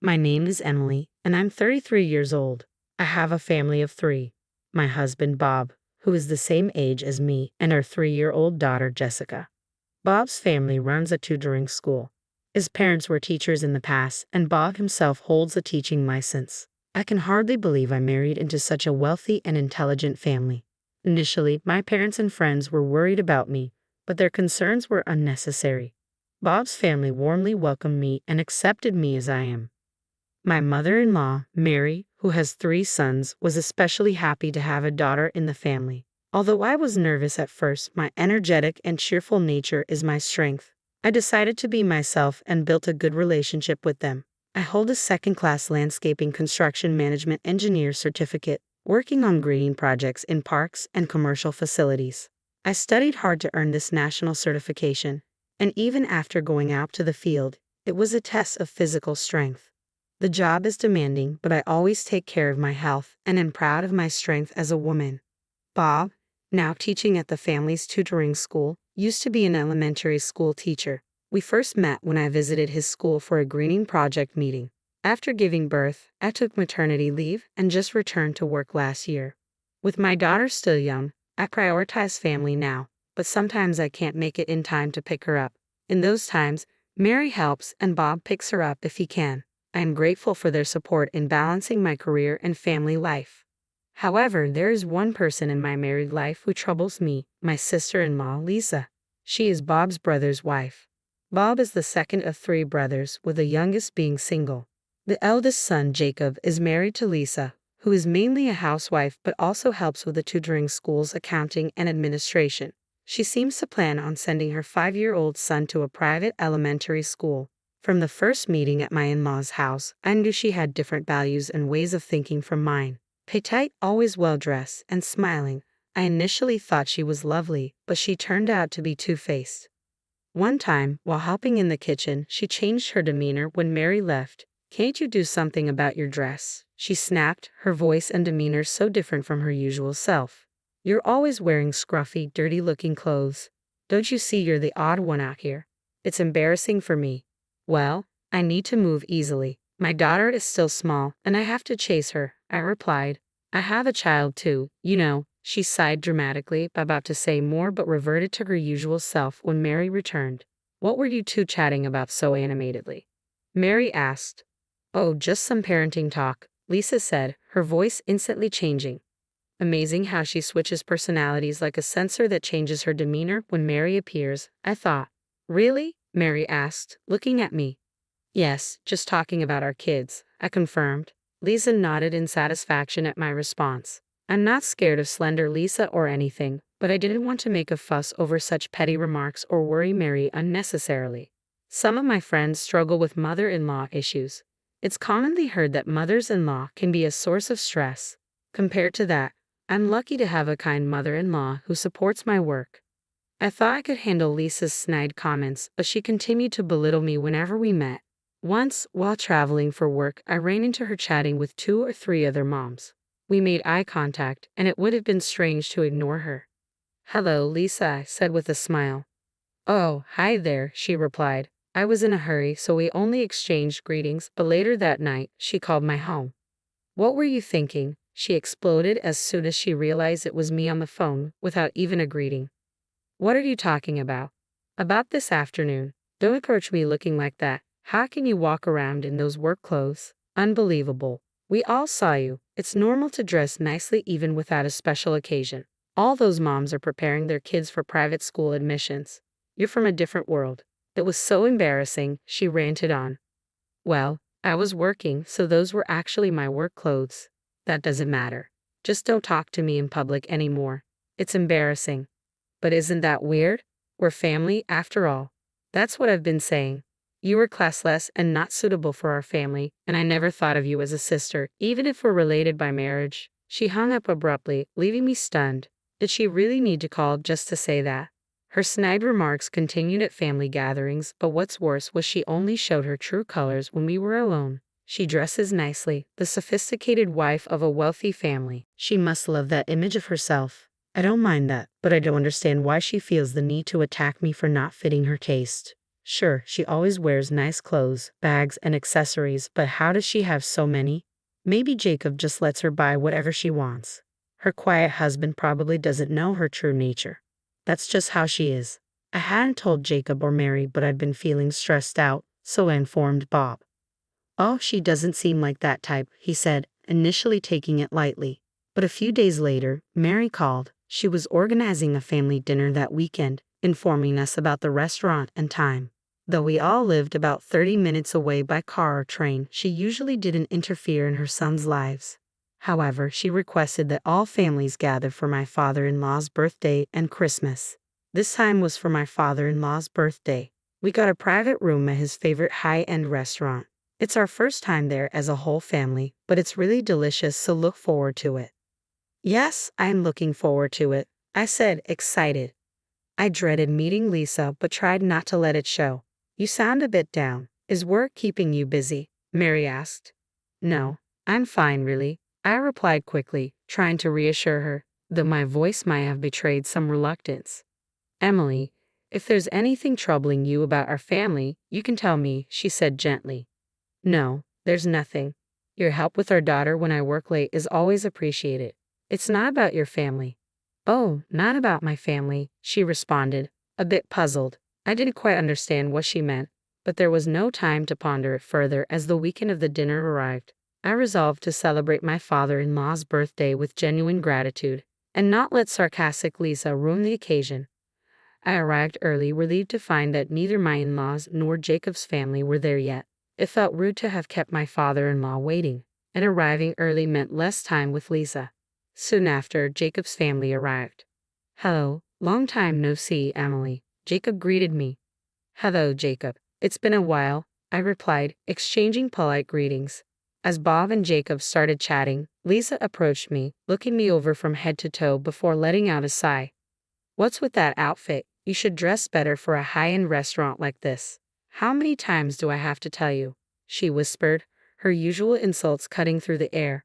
My name is Emily, and I'm 33 years old. I have a family of three. My husband, Bob, who is the same age as me, and our 3-year-old daughter, Jessica. Bob's family runs a tutoring school. His parents were teachers in the past, and Bob himself holds a teaching license. I can hardly believe I married into such a wealthy and intelligent family. Initially, my parents and friends were worried about me, but their concerns were unnecessary. Bob's family warmly welcomed me and accepted me as I am. My mother-in-law, Mary, who has 3 sons, was especially happy to have a daughter in the family. Although I was nervous at first, my energetic and cheerful nature is my strength. I decided to be myself and built a good relationship with them. I hold a second-class landscaping construction management engineer certificate, working on greening projects in parks and commercial facilities. I studied hard to earn this national certification, and even after going out to the field, it was a test of physical strength. The job is demanding, but I always take care of my health and am proud of my strength as a woman. Bob, now teaching at the family's tutoring school, used to be an elementary school teacher. We first met when I visited his school for a greening project meeting. After giving birth, I took maternity leave and just returned to work last year. With my daughter still young, I prioritize family now, but sometimes I can't make it in time to pick her up. In those times, Mary helps and Bob picks her up if he can. I am grateful for their support in balancing my career and family life. However, there is one person in my married life who troubles me, my sister-in-law, Lisa. She is Bob's brother's wife. Bob is the second of 3 brothers, with the youngest being single. The eldest son, Jacob, is married to Lisa, who is mainly a housewife but also helps with the tutoring school's accounting and administration. She seems to plan on sending her 5-year-old son to a private elementary school. From the first meeting at my in-laws' house, I knew she had different values and ways of thinking from mine. Petite, always well-dressed and smiling, I initially thought she was lovely, but she turned out to be two-faced. One time, while helping in the kitchen, she changed her demeanor when Mary left. "Can't you do something about your dress?" she snapped, her voice and demeanor so different from her usual self. "You're always wearing scruffy, dirty-looking clothes. Don't you see you're the odd one out here? It's embarrassing for me." "Well, I need to move easily. My daughter is still small, and I have to chase her," I replied. "I have a child too, you know." She sighed dramatically, about to say more but reverted to her usual self when Mary returned. "What were you two chatting about so animatedly?" Mary asked. "Oh, just some parenting talk," Lisa said, her voice instantly changing. Amazing how she switches personalities like a sensor that changes her demeanor when Mary appears, I thought. "Really?" Mary asked, looking at me. "Yes, just talking about our kids," I confirmed. Lisa nodded in satisfaction at my response. I'm not scared of slender Lisa or anything, but I didn't want to make a fuss over such petty remarks or worry Mary unnecessarily. Some of my friends struggle with mother-in-law issues. It's commonly heard that mothers-in-law can be a source of stress. Compared to that, I'm lucky to have a kind mother-in-law who supports my work. I thought I could handle Lisa's snide comments, but she continued to belittle me whenever we met. Once, while traveling for work, I ran into her chatting with 2 or 3 other moms. We made eye contact, and it would have been strange to ignore her. "Hello, Lisa," I said with a smile. "Oh, hi there," she replied. I was in a hurry, so we only exchanged greetings, but later that night, she called my home. "What were you thinking?" she exploded as soon as she realized it was me on the phone, without even a greeting. "What are you talking about?" "About this afternoon. Don't approach me looking like that. How can you walk around in those work clothes? Unbelievable. We all saw you. It's normal to dress nicely even without a special occasion. All those moms are preparing their kids for private school admissions. You're from a different world." It was so embarrassing, she ranted on. "Well, I was working, so those were actually my work clothes. That doesn't matter. Just don't talk to me in public anymore. It's embarrassing." "But isn't that weird? We're family, after all." "That's what I've been saying. You were classless and not suitable for our family, and I never thought of you as a sister, even if we're related by marriage." She hung up abruptly, leaving me stunned. Did she really need to call just to say that? Her snide remarks continued at family gatherings, but what's worse was she only showed her true colors when we were alone. She dresses nicely, the sophisticated wife of a wealthy family. She must love that image of herself. I don't mind that, but I don't understand why she feels the need to attack me for not fitting her taste. Sure, she always wears nice clothes, bags, and accessories, but how does she have so many? Maybe Jacob just lets her buy whatever she wants. Her quiet husband probably doesn't know her true nature. That's just how she is. I hadn't told Jacob or Mary, but I'd been feeling stressed out, so I informed Bob. Oh, she doesn't seem like that type, he said, initially taking it lightly. But a few days later, Mary called. She was organizing a family dinner that weekend, informing us about the restaurant and time. Though we all lived about 30 minutes away by car or train, she usually didn't interfere in her sons' lives. However, she requested that all families gather for my father-in-law's birthday and Christmas. This time was for my father-in-law's birthday. We got a private room at his favorite high-end restaurant. It's our first time there as a whole family, but it's really delicious, so look forward to it. Yes, I'm looking forward to it, I said, excited. I dreaded meeting Lisa, but tried not to let it show. You sound a bit down. Is work keeping you busy? Mary asked. No, I'm fine, really, I replied quickly, trying to reassure her, though my voice might have betrayed some reluctance. Emily, if there's anything troubling you about our family, you can tell me, she said gently. No, there's nothing. Your help with our daughter when I work late is always appreciated. It's not about your family. Oh, not about my family, she responded, a bit puzzled. I didn't quite understand what she meant, but there was no time to ponder it further as the weekend of the dinner arrived. I resolved to celebrate my father-in-law's birthday with genuine gratitude, and not let sarcastic Lisa ruin the occasion. I arrived early, relieved to find that neither my in-laws nor Jacob's family were there yet. It felt rude to have kept my father-in-law waiting, and arriving early meant less time with Lisa. Soon after, Jacob's family arrived. Hello, long time no see, Emily, Jacob greeted me. Hello, Jacob. It's been a while, I replied, exchanging polite greetings. As Bob and Jacob started chatting, Lisa approached me, looking me over from head to toe before letting out a sigh. What's with that outfit? You should dress better for a high-end restaurant like this. How many times do I have to tell you? She whispered, her usual insults cutting through the air.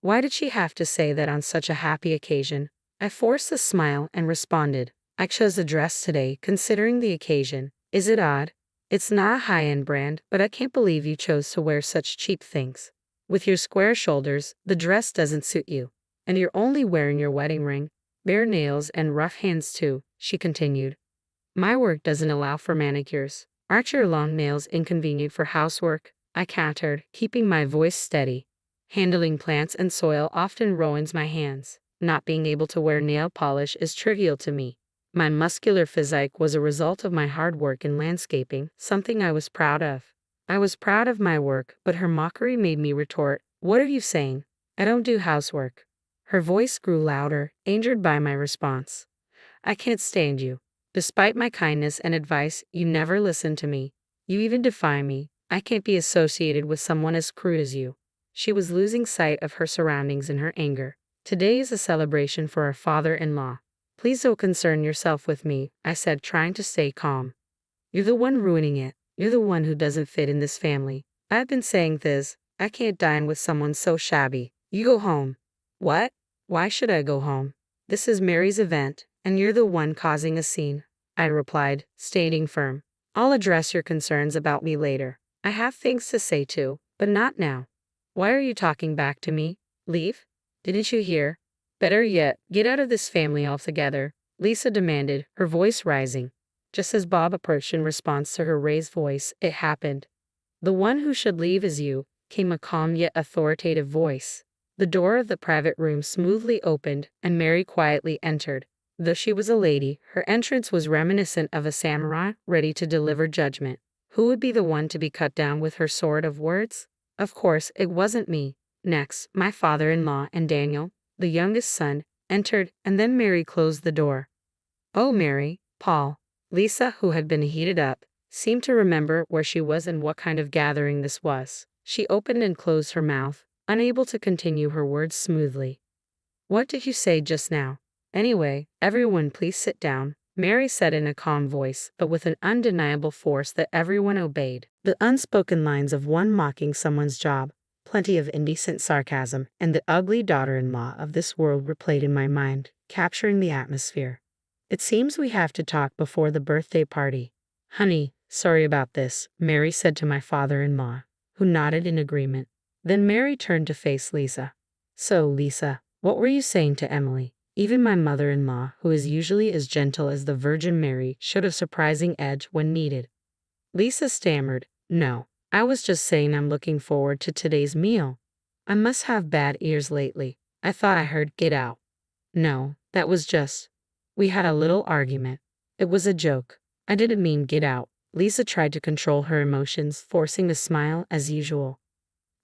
Why did she have to say that on such a happy occasion? I forced a smile and responded, I chose a dress today, considering the occasion. Is it odd? It's not a high-end brand, but I can't believe you chose to wear such cheap things. With your square shoulders, the dress doesn't suit you. And you're only wearing your wedding ring. Bare nails and rough hands too, she continued. My work doesn't allow for manicures. Aren't your long nails inconvenient for housework? I countered, keeping my voice steady. Handling plants and soil often ruins my hands. Not being able to wear nail polish is trivial to me. My muscular physique was a result of my hard work in landscaping, something I was proud of. I was proud of my work, but her mockery made me retort, What are you saying? I don't do housework. Her voice grew louder, angered by my response. I can't stand you. Despite my kindness and advice, you never listen to me. You even defy me. I can't be associated with someone as crude as you. She was losing sight of her surroundings in her anger. Today is a celebration for our father-in-law. Please don't concern yourself with me, I said, trying to stay calm. You're the one ruining it. You're the one who doesn't fit in this family. I've been saying this. I can't dine with someone so shabby. You go home. What? Why should I go home? This is Mary's event, and you're the one causing a scene, I replied, staying firm. I'll address your concerns about me later. I have things to say too, but not now. Why are you talking back to me? Leave? Didn't you hear? Better yet, get out of this family altogether, Lisa demanded, her voice rising. Just as Bob approached in response to her raised voice, it happened. The one who should leave is you, came a calm yet authoritative voice. The door of the private room smoothly opened, and Mary quietly entered. Though she was a lady, her entrance was reminiscent of a samurai ready to deliver judgment. Who would be the one to be cut down with her sword of words? Of course, it wasn't me. Next, my father-in-law and Daniel, the youngest son, entered, and then Mary closed the door. Oh, Mary, Paul. Lisa, who had been heated up, seemed to remember where she was and what kind of gathering this was. She opened and closed her mouth, unable to continue her words smoothly. What did you say just now? Anyway, everyone please sit down, Mary said in a calm voice, but with an undeniable force that everyone obeyed. The unspoken lines of one mocking someone's job, plenty of indecent sarcasm, and the ugly daughter-in-law of this world replayed in my mind, capturing the atmosphere. It seems we have to talk before the birthday party. Honey, Sorry about this, Mary said to my father-in-law, who nodded in agreement. Then Mary turned to face Lisa. So, Lisa, what were you saying to Emily? Even my mother-in-law, who is usually as gentle as the Virgin Mary, showed a surprising edge when needed. Lisa stammered, No, I was just saying I'm looking forward to today's meal. I must have bad ears lately. I thought I heard get out. No, that was just. We had a little argument. It was a joke. I didn't mean get out. Lisa tried to control her emotions, forcing a smile as usual.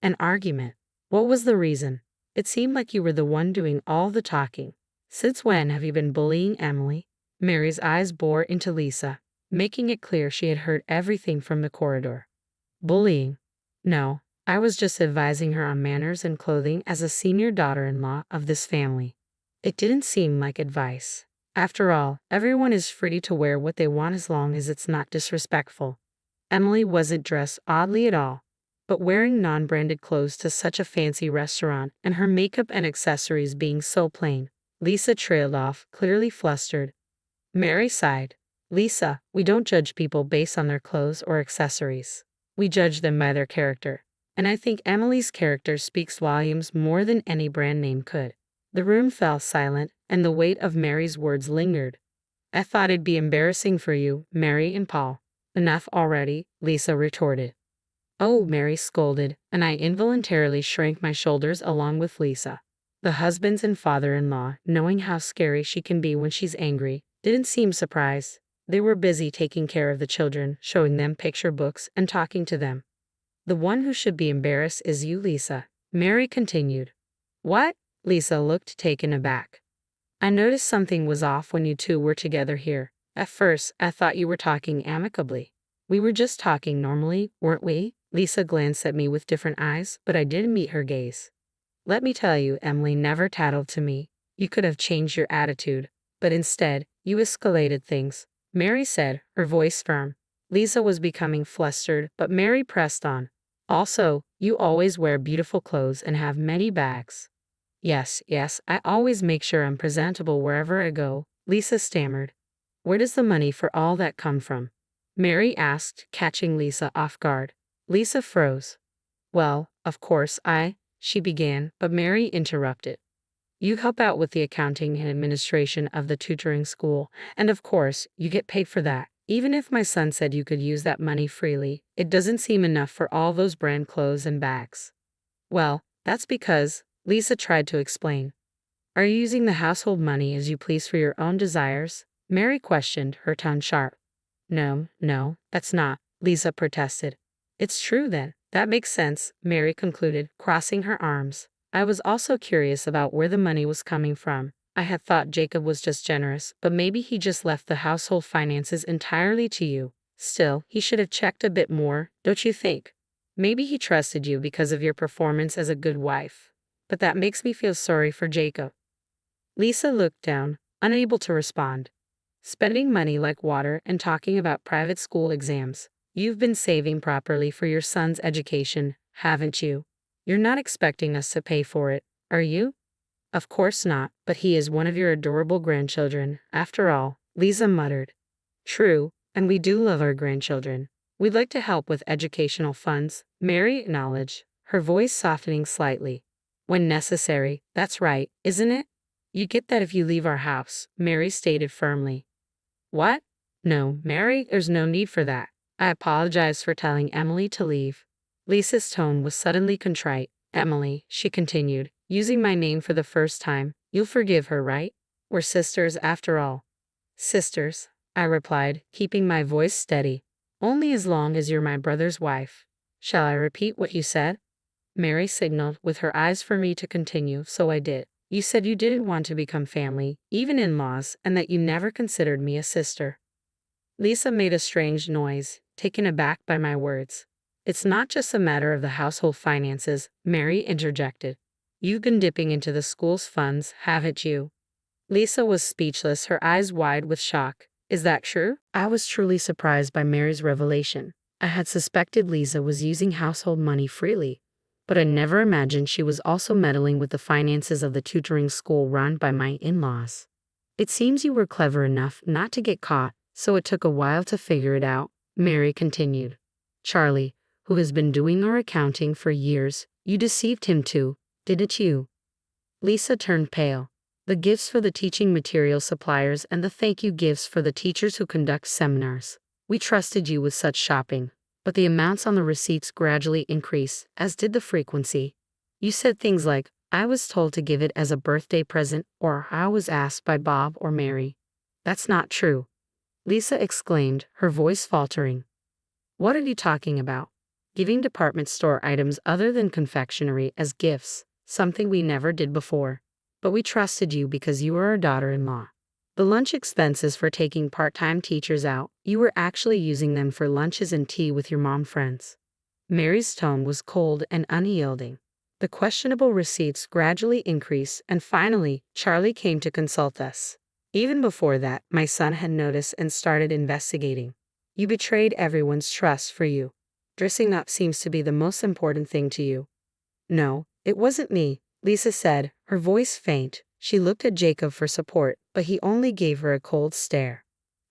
An argument. What was the reason? It seemed like you were the one doing all the talking. Since when have you been bullying Emily? Mary's eyes bored into Lisa, making it clear she had heard everything from the corridor. Bullying? No, I was just advising her on manners and clothing as a senior daughter-in-law of this family. It didn't seem like advice. After all, everyone is free to wear what they want as long as it's not disrespectful. Emily wasn't dressed oddly at all, but wearing non-branded clothes to such a fancy restaurant and her makeup and accessories being so plain, Lisa trailed off, clearly flustered. Mary sighed. Lisa, we don't judge people based on their clothes or accessories. We judge them by their character. And I think Emily's character speaks volumes more than any brand name could. The room fell silent, and the weight of Mary's words lingered. I thought it'd be embarrassing for you, Mary and Paul. Enough already, Lisa retorted. Oh, Mary scolded, and I involuntarily shrank my shoulders along with Lisa. The husbands and father-in-law, knowing how scary she can be when she's angry, didn't seem surprised. They were busy taking care of the children, showing them picture books and talking to them. The one who should be embarrassed is you, Lisa, Mary continued. What? Lisa looked taken aback. I noticed something was off when you two were together here. At first, I thought you were talking amicably. We were just talking normally, weren't we? Lisa glanced at me with different eyes, but I didn't meet her gaze. Let me tell you, Emily never tattled to me. You could have changed your attitude, but instead, you escalated things, Mary said, her voice firm. Lisa was becoming flustered, but Mary pressed on. Also, you always wear beautiful clothes and have many bags. Yes, I always make sure I'm presentable wherever I go, Lisa stammered. Where does the money for all that come from? Mary asked, catching Lisa off guard. Lisa froze. Well, of course she began, but Mary interrupted. You help out with the accounting and administration of the tutoring school, and of course, you get paid for that. Even if my son said you could use that money freely, it doesn't seem enough for all those brand clothes and bags. Well, that's because, Lisa tried to explain. Are you using the household money as you please for your own desires? Mary questioned, her tone sharp. No, that's not, Lisa protested. It's true then. That makes sense, Mary concluded, crossing her arms. I was also curious about where the money was coming from. I had thought Jacob was just generous, but maybe he just left the household finances entirely to you. Still, he should have checked a bit more, don't you think? Maybe he trusted you because of your performance as a good wife. But that makes me feel sorry for Jacob. Lisa looked down, unable to respond. Spending money like water and talking about private school exams. You've been saving properly for your son's education, haven't you? You're not expecting us to pay for it, are you? Of course not, but he is one of your adorable grandchildren, after all, Lisa muttered. True, and we do love our grandchildren. We'd like to help with educational funds, Mary acknowledged, her voice softening slightly. When necessary, that's right, isn't it? You get that if you leave our house, Mary stated firmly. What? No, Mary, there's no need for that. I apologize for telling Emily to leave. Lisa's tone was suddenly contrite. Emily, she continued, using my name for the first time, you'll forgive her, right? We're sisters after all. Sisters, I replied, keeping my voice steady. Only as long as you're my brother's wife. Shall I repeat what you said? Mary signaled with her eyes for me to continue, so I did. You said you didn't want to become family, even in-laws, and that you never considered me a sister. Lisa made a strange noise, taken aback by my words. It's not just a matter of the household finances, Mary interjected. You've been dipping into the school's funds, haven't you? Lisa was speechless, her eyes wide with shock. Is that true? I was truly surprised by Mary's revelation. I had suspected Lisa was using household money freely, but I never imagined she was also meddling with the finances of the tutoring school run by my in-laws. It seems you were clever enough not to get caught, so it took a while to figure it out, Mary continued. Charlie, who has been doing our accounting for years, you deceived him too, didn't you? Lisa turned pale. The gifts for the teaching material suppliers and the thank you gifts for the teachers who conduct seminars. We trusted you with such shopping, but the amounts on the receipts gradually increased, as did the frequency. You said things like, I was told to give it as a birthday present, or I was asked by Bob or Mary. That's not true, Lisa exclaimed, her voice faltering. What are you talking about? Giving department store items other than confectionery as gifts, something we never did before. But we trusted you because you were our daughter-in-law. The lunch expenses for taking part-time teachers out, you were actually using them for lunches and tea with your mom friends. Mary's tone was cold and unyielding. The questionable receipts gradually increased, and finally, Charlie came to consult us. Even before that, my son had noticed and started investigating. You betrayed everyone's trust for you. Dressing up seems to be the most important thing to you. No, it wasn't me, Lisa said, her voice faint. She looked at Jacob for support, but he only gave her a cold stare.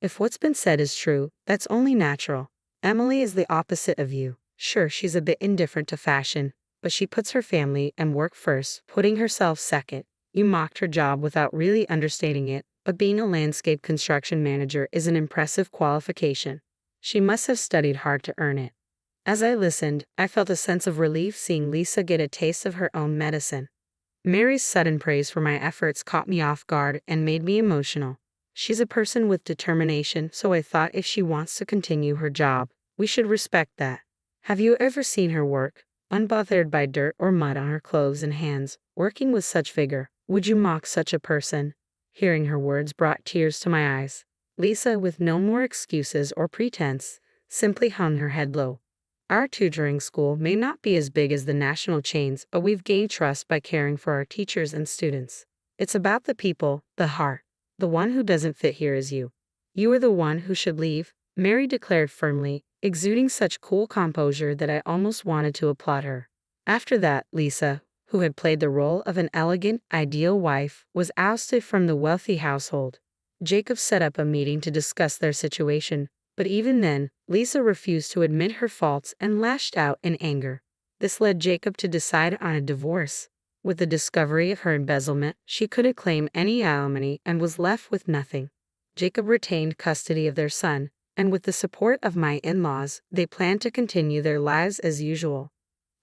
If what's been said is true, that's only natural. Emily is the opposite of you. Sure, she's a bit indifferent to fashion, but she puts her family and work first, putting herself second. You mocked her job without really understanding it, but being a landscape construction manager is an impressive qualification. She must have studied hard to earn it. As I listened, I felt a sense of relief seeing Lisa get a taste of her own medicine. Mary's sudden praise for my efforts caught me off guard and made me emotional. She's a person with determination, so I thought if she wants to continue her job, we should respect that. Have you ever seen her work? Unbothered by dirt or mud on her clothes and hands, working with such vigor, would you mock such a person? Hearing her words brought tears to my eyes. Lisa, with no more excuses or pretense, simply hung her head low. Our tutoring school may not be as big as the national chains, but we've gained trust by caring for our teachers and students. It's about the people, the heart. The one who doesn't fit here is you. You are the one who should leave, Mary declared firmly, exuding such cool composure that I almost wanted to applaud her. After that, Lisa, who had played the role of an elegant, ideal wife, was ousted from the wealthy household. Jacob set up a meeting to discuss their situation, but even then, Lisa refused to admit her faults and lashed out in anger. This led Jacob to decide on a divorce. With the discovery of her embezzlement, she couldn't claim any alimony and was left with nothing. Jacob retained custody of their son, and with the support of my in-laws, they planned to continue their lives as usual.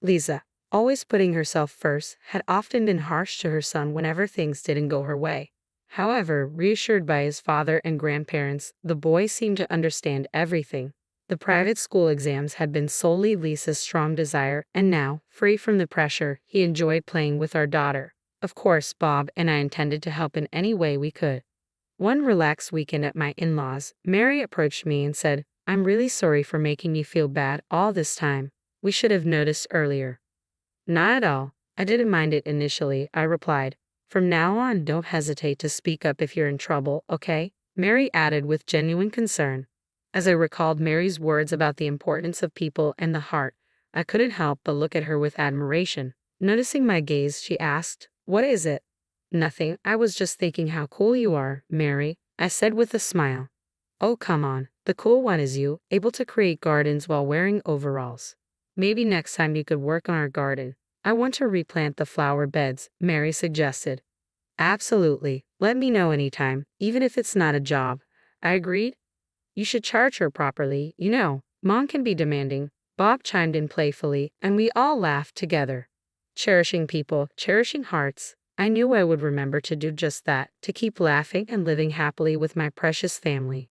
Lisa, always putting herself first, had often been harsh to her son whenever things didn't go her way. However, reassured by his father and grandparents, the boy seemed to understand everything. The private school exams had been solely Lisa's strong desire, and now, free from the pressure, he enjoyed playing with our daughter. Of course, Bob and I intended to help in any way we could. One relaxed weekend at my in-laws, Mary approached me and said, I'm really sorry for making you feel bad all this time. We should have noticed earlier. Not at all. I didn't mind it initially, I replied. From now on, don't hesitate to speak up if you're in trouble, okay? Mary added with genuine concern. As I recalled Mary's words about the importance of people and the heart, I couldn't help but look at her with admiration. Noticing my gaze, she asked, What is it? Nothing, I was just thinking how cool you are, Mary, I said with a smile. Oh, come on, the cool one is you, able to create gardens while wearing overalls. Maybe next time you could work on our garden. I want to replant the flower beds, Mary suggested. Absolutely, let me know anytime, even if it's not a job. I agreed. You should charge her properly, you know. Mom can be demanding. Bob chimed in playfully, and we all laughed together. Cherishing people, cherishing hearts. I knew I would remember to do just that, to keep laughing and living happily with my precious family.